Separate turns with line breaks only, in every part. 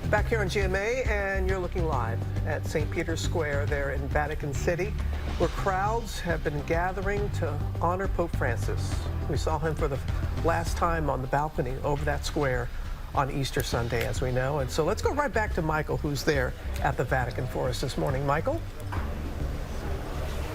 Back here on GMA, and you're looking live at St. Peter's Square there in Vatican City, where crowds have been gathering to honor Pope Francis. We saw him for the last time on the balcony over that square on Easter Sunday, as we know. And so let's go right back to Michael, who's there at the Vatican for us this morning. Michael?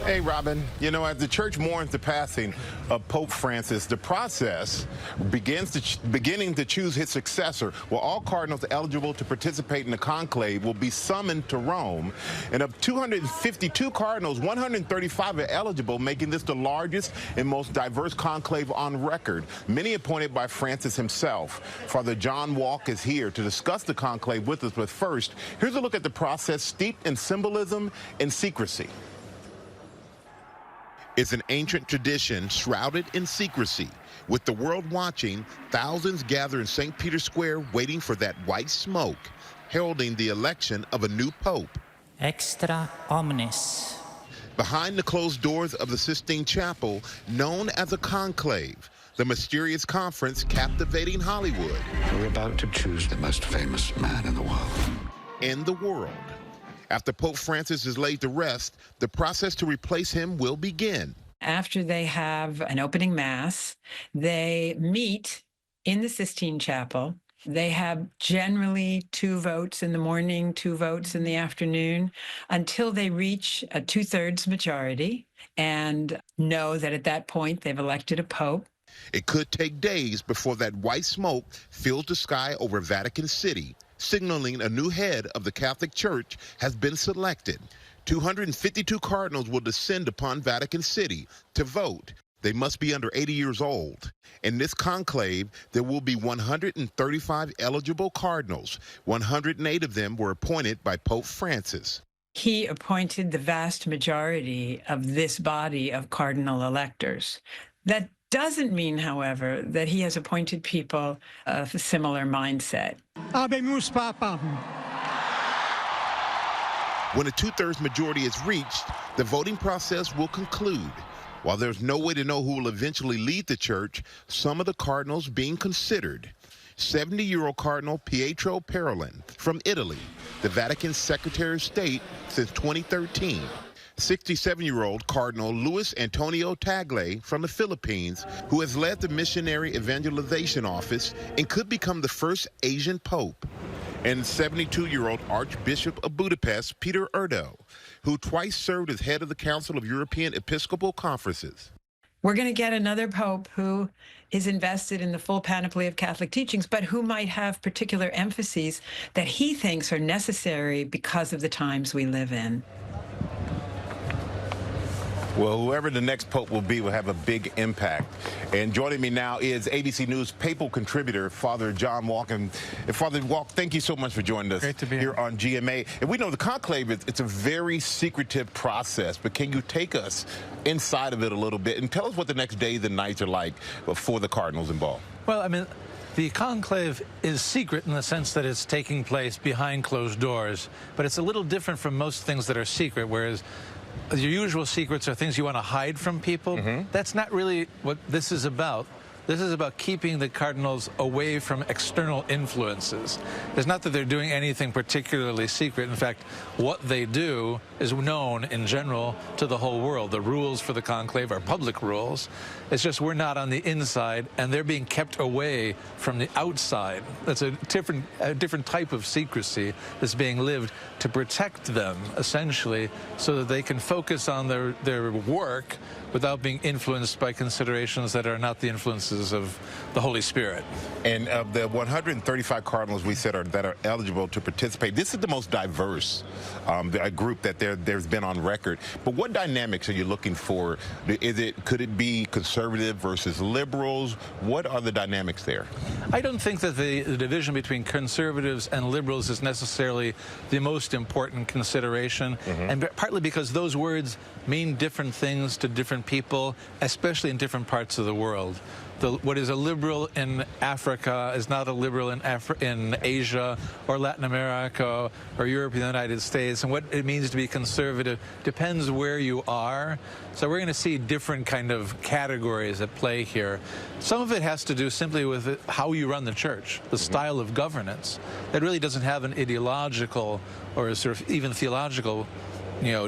Hey, Robin. You know, as the church mourns the passing of Pope Francis, the process beginning to choose his successor. Well, all cardinals eligible to participate in the conclave will be summoned to Rome. And of 252 cardinals, 135 are eligible, making this the largest and most diverse conclave on record, many appointed by Francis himself. Father John Wauck is here to discuss the conclave with us. But first, here's a look at the process steeped in symbolism and secrecy. It's an ancient tradition shrouded in secrecy. With the world watching, thousands gather in St. Peter's Square waiting for that white smoke, heralding the election of a new pope.
Extra omnis.
Behind the closed doors of the Sistine Chapel, known as a conclave, the mysterious conference captivating Hollywood.
We're about to choose the most famous man in the world.
In the world. After Pope Francis is laid to rest, the process to replace him will begin.
After they have an opening mass, they meet in the Sistine Chapel. They have generally 2 votes in the morning, 2 votes in the afternoon, until they reach a 2/3 majority and know that at that point they've elected a pope.
It could take days before that white smoke fills the sky over Vatican City, signaling a new head of the Catholic Church has been selected. 252 cardinals will descend upon Vatican City to vote. They must be under 80 years old. In this conclave, there will be 135 eligible cardinals. 108 of them were appointed by Pope Francis.
He appointed the vast majority of this body of cardinal electors. That doesn't mean, however, that he has appointed people of a similar mindset.
Habemus Papam.
When a 2/3 majority is reached, the voting process will conclude. While there's no way to know who will eventually lead the church, some of the cardinals being considered. 70-year-old Cardinal Pietro Parolin from Italy, the Vatican's Secretary of State since 2013. 67-year-old Cardinal Luis Antonio Tagle from the Philippines, who has led the Missionary Evangelization Office and could become the first Asian pope. And 72-year-old Archbishop of Budapest, Peter Erdo, who twice served as head of the Council of European Episcopal Conferences.
We're going to get another pope who is invested in the full panoply of Catholic teachings, but who might have particular emphases that he thinks are necessary because of the times we live in.
Well, whoever the next pope will be will have a big impact. And joining me now is ABC News papal contributor, Father John Wauck. And Father Wauck, thank you so much for joining us.
Great to be
here on GMA. And we know the conclave, it's a very secretive process, but can you take us inside of it a little bit and tell us what the next days and nights are like for the cardinals involved?
Well, I mean, the conclave is secret in the sense that it's taking place behind closed doors, but it's a little different from most things that are secret, whereas your usual secrets are things you want to hide from people. That's not really what this is about. This is about keeping the cardinals away from external influences. It's not that they're doing anything particularly secret. In fact, what they do is known in general to the whole world. The rules for the conclave are public rules. It's just we're not on the inside, and they're being kept away from the outside. That's a different type of secrecy that's being lived to protect them, essentially, so that they can focus on their work without being influenced by considerations that are not the influences of the Holy Spirit.
And of the 135 cardinals we said that are eligible to participate, this is the most diverse group that there's been on record. But what dynamics are you looking for? Could it be conservative versus liberals? What are the dynamics there?
I don't think that the division between conservatives and liberals is necessarily the most important consideration, and partly because those words mean different things to different people, especially in different parts of the world. what is a liberal in Africa is not a liberal in Asia or Latin America or Europe or the United States, and what it means to be conservative depends where you are. So we're going to see different kind of categories at play here. Some of it has to do simply with how you run the church, the style of governance. That really doesn't have an ideological or a sort of even theological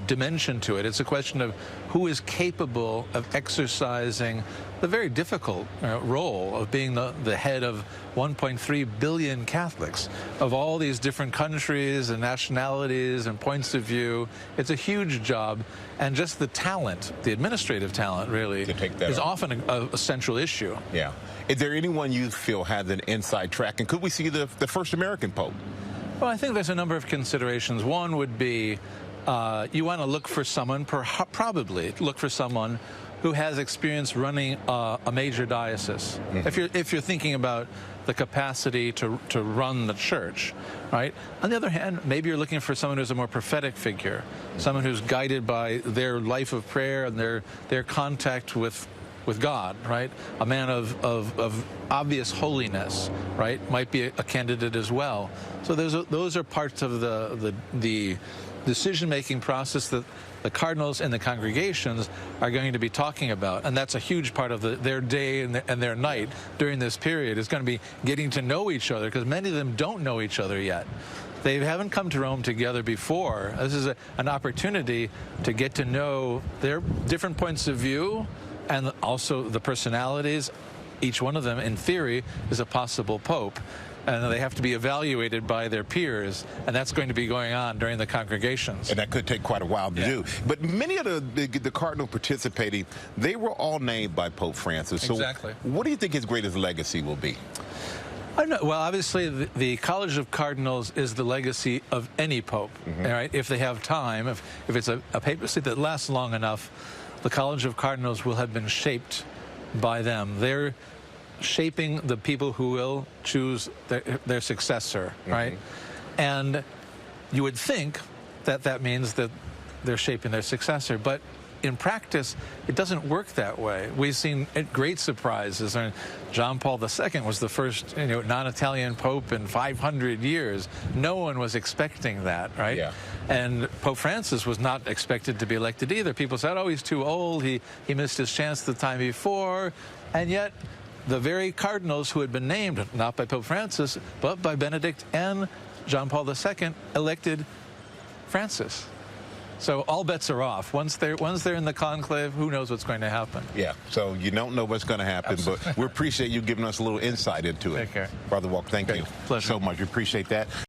dimension to it. It's a question of who is capable of exercising the very difficult role of being the head of 1.3 billion Catholics of all these different countries and nationalities and points of view. It's a huge job, and just the talent, the administrative talent, really,
to take that
is
on.
often a central issue.
Yeah. Is there anyone you feel has an inside track, and could we see the first American Pope?
Well, I think there's a number of considerations. One would be you want to look for someone, probably look for someone who has experience running a major diocese. If you're thinking about the capacity to run the church, right? On the other hand, maybe you're looking for someone who's a more prophetic figure, someone who's guided by their life of prayer and their contact with God, right? A man of obvious holiness, right? Might be a candidate as well. So those are parts of the decision-making process that the cardinals and the congregations are going to be talking about, and that's a huge part of their day and their night during this period is going to be getting to know each other, because many of them don't know each other yet. They haven't come to Rome together before. This is an opportunity to get to know their different points of view and also the personalities. Each one of them, in theory, is a possible pope. And they have to be evaluated by their peers, and that's going to be going on during the congregations.
And that could take quite a while to do. But many of the cardinals participating, they were all named by Pope Francis. So
exactly.
What do you think his greatest legacy will be?
I don't know. Well, obviously, the College of Cardinals is the legacy of any pope, right? If they have time, if it's a papacy that lasts long enough, the College of Cardinals will have been shaped by them. They're shaping the people who will choose their successor, right? And you would think that means that they're shaping their successor, but in practice, it doesn't work that way. We've seen great surprises. I mean, John Paul II was the first non-Italian pope in 500 years. No one was expecting that, right? Yeah. And Pope Francis was not expected to be elected either. People said, oh, he's too old. He missed his chance the time before. And yet, the very cardinals who had been named, not by Pope Francis, but by Benedict and John Paul II, elected Francis. So all bets are off. Once they're in the conclave, who knows what's going to happen? Yeah.
So you don't know what's going to happen, but we appreciate you giving us a little insight into it.
Take care.
Father Wauck, thank you
Pleasure.
so much. We appreciate that.